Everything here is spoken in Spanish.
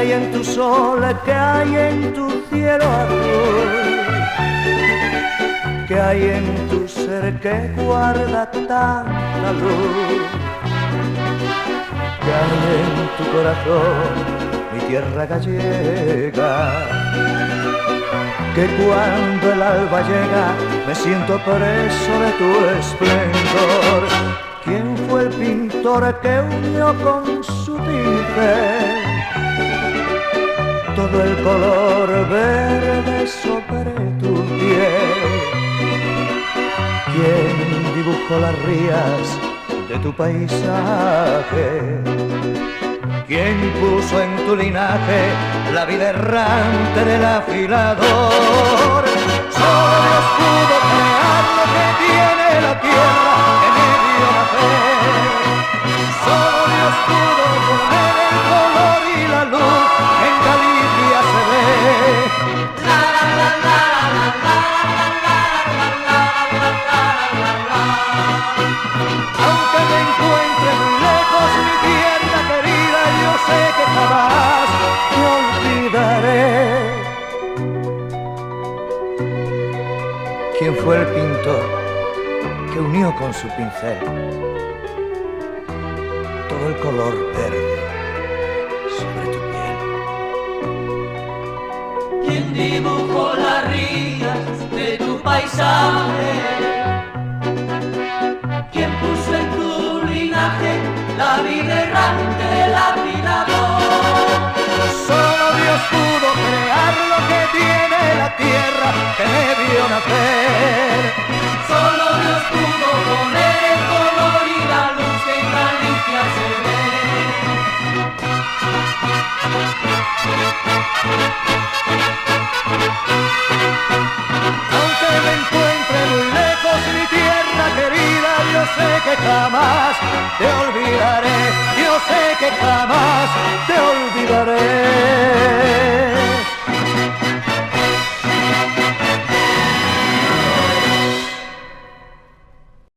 hay en tu sol, qué hay en tu cielo azul, qué hay en tu ser que guarda tanta luz, qué hay en tu corazón, mi tierra gallega, que cuando el alba llega me siento preso de tu esplendor. ¿Quién fue el pintor que unió con su pincel todo el color verde sobre tu piel? ¿Quién dibujó las rías de tu paisaje? ¿Quién puso en tu linaje la vida errante del afilador? Solo Dios pudo crear lo que tiene la tierra que me dio nacer. Solo Dios pudo poner el color y la luz que en Galicia se ve. La la la la la la la la la la la. Aunque me encuentre muy lejos mi tierra querida, yo sé que jamás te olvidaré. ¿Quién fue el pintor que unió con su pincel todo el color verde sobre tu piel? ¿Quién dibujó las rías de tu paisaje? ¿Quién puso en tu linaje la vida errante del afilador? Solo Dios pudo crear lo que tiene la tierra que me vio nacer. Solo Dios pudo poner el color y la luz que en Galicia se ve. Aunque me encuentre muy lejos mi tierra querida, yo sé que jamás te olvidaré. Yo sé que jamás te olvidaré.